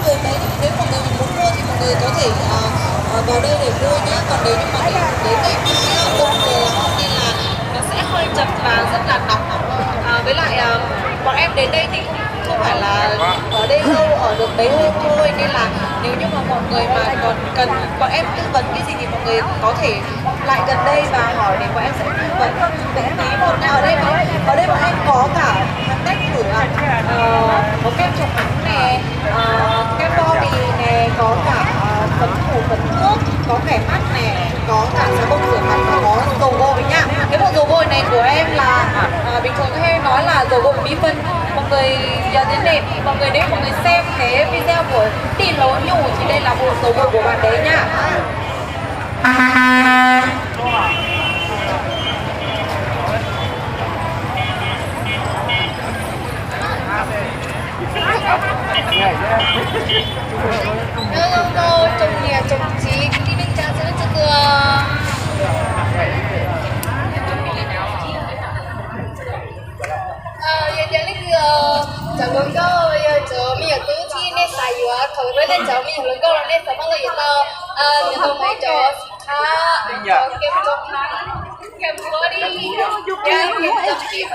người tới, nếu mọi người muốn mua thì mọi người có thể vào đây để mua nhé. Còn nếu như mà đến đây cái đông người lắm nên là nó sẽ hơi chật và rất là nóng. Với lại bọn em đến đây thì không phải là ở đây lâu, ở được mấy hôm thôi, nên là nếu như mà mọi người mà còn cần bọn em tư vấn cái gì thì mọi người có thể lại gần đây và hỏi để bọn em sẽ tư vấn miễn phí một. Ở đây bọn em có cả hàng cách thử có kem chống nắng nè, kem body nè, có cả phấn phủ phấn nước, có kẻ mắt nè, có cả xà bông rửa mặt và có dầu gội nha. Cái bộ dầu gội này của em là bình thường hay nói là dầu gội mỹ phân. Mọi người nhớ đến đẹp, mọi người nếu mọi người xem cái video của Tì Lỗ Nhủ thì đây là bộ dầu gội của bạn đấy nha. Hello, chồng nhà chồng chị đi bên cha giữa cho cửa. Dạ lấy cửa. Chồng con cô bây giờ chỗ mình ởตู้chi nên xài dừa thử với nên cháu mình lớn câu là nên sao bao giờ tao nhà tôi mấy chỗ kem chống nắng, kem body, kem chống chìm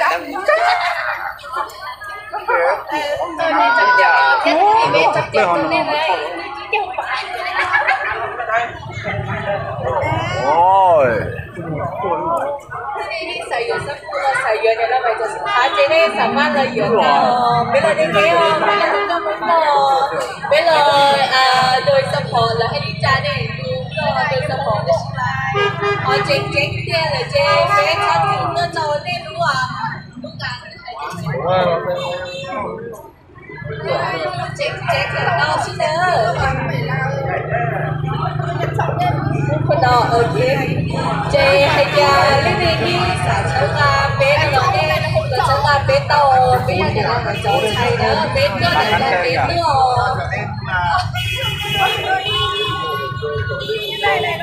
tôi nên chồng giờ thế thì bên chồng chìm tôi nên đấy chứ không phải. Ôi Ini sayur semua sayurnya lah macam aja ni sama lah ya. Bila dia kaya, bila kita mau, bila đôi sập hồ là hay đi cha này, đôi sập hồ đó là chén chén kia là chén bé cha thì nó cho nên đúng không? Đúng cả. Chén là đau chứ nữa.คนดอโอเคเจให้ยาลิลิที่สาชลาเบสอะไรเนี่ยสาชลาเบสโตเบสเดี๋ยวเราจะใช้นะเบสก็เดี๋ยวเราเบสเนื้อ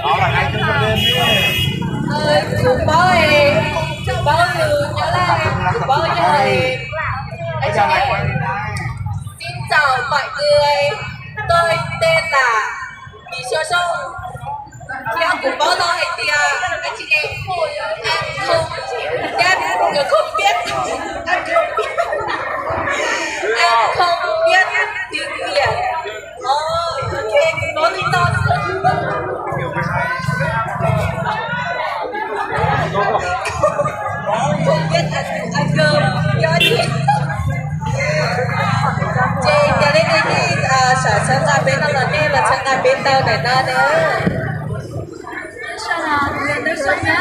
đó là hai chúng ta lên chụp bó em chụp bó từ nhớ là chụp bó nhớ em xin chào mọi người, tôi tên là Mỹ Sơ Sông. Theo của bố tôi thì anh chị em không em không biết em không biết tiếng Việt. Ok, có lý do không biết anh cơm do gì chị giờ đây đi sở sân ra bên nó nên là sân ra bên tao này ta nữa. sao nào người tôi sống nhá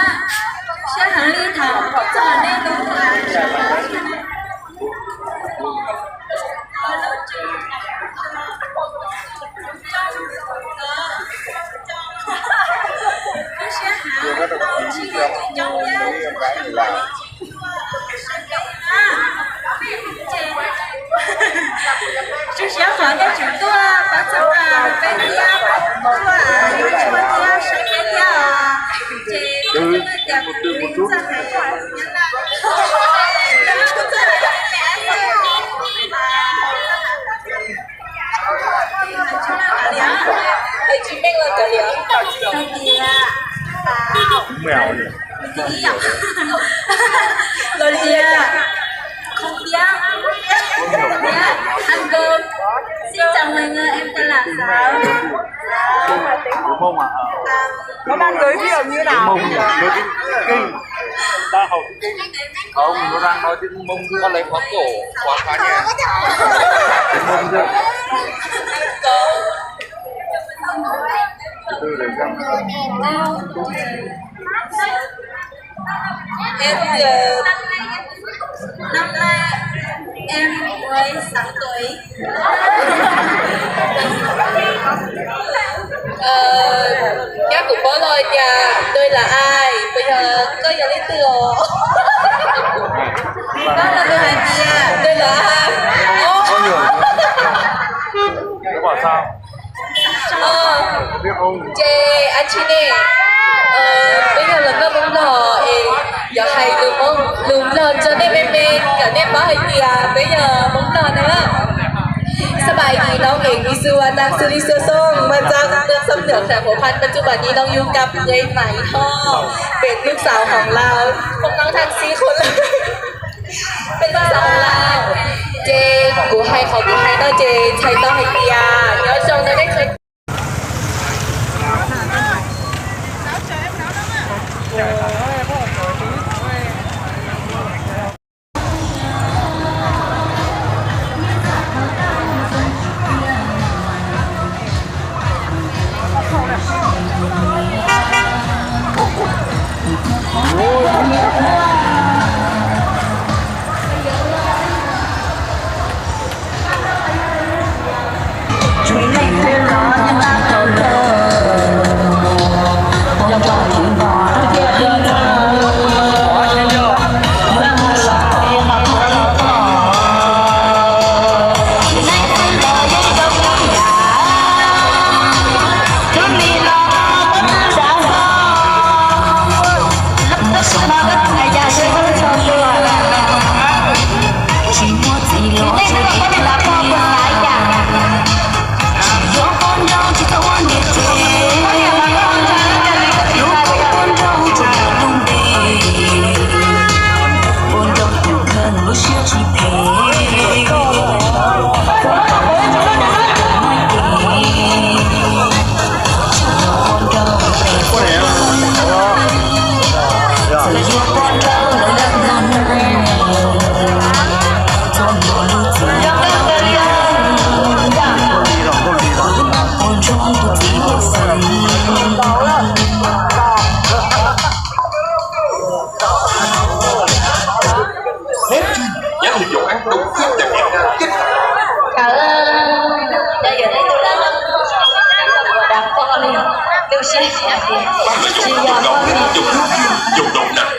sẽ hẳn ly thảo cho nên đúng là chú sẽ hỏi cái chuyện tôi bắt đầu là bên kia tôi chua tia sẽ bên kia chị tôi đẹp một chút Chị biết là cái gì mèo nhỉ rồi thì không biết ăn cơm. Xin chào mọi người, em tên là Sáu. đúng không ạ? Nó đang giới thiệu như nào? Mông nói tiếng kinh ta học tiếng kinh không, nó đang nói tiếng mông con lấy khóa cổ khóa phá nhà tiếng mông chưa từ để xem em giờ Năm nay em 16 tuổi. Chắc cũng có thôi nha, tôi là ai? Bây giờ có giờ lấy từ Đó là tôi là Tia. tôi là ai? có nhiều nó bảo sao biết không Chê anh chị nè, bây giờ là các bóng đỏ giờ hay được không? Đúng lần cho nên em cả nên báo hay kìa, bây giờ bóng đỏ nữa. สบายดีน้องเอกวิสุวรรณสุริสุส่งมาจากเมืองสำเหนือแถบหัวพันปัจจุบันนี้น้องอยู่กับเอ้ยไหมท่อเป็นลูกสาวของเราพวกน้องทั้ง4 คนเลยเป็นลูกสาวของเราเจกูให้เขากูให้น้องเจใช้ต้องให้เตียเดี๋ยวชมจะได้เคย Cảm ơn đã giờ thấy tôi đã đạp con đi. Tôi sẽ chỉ giờ con đi.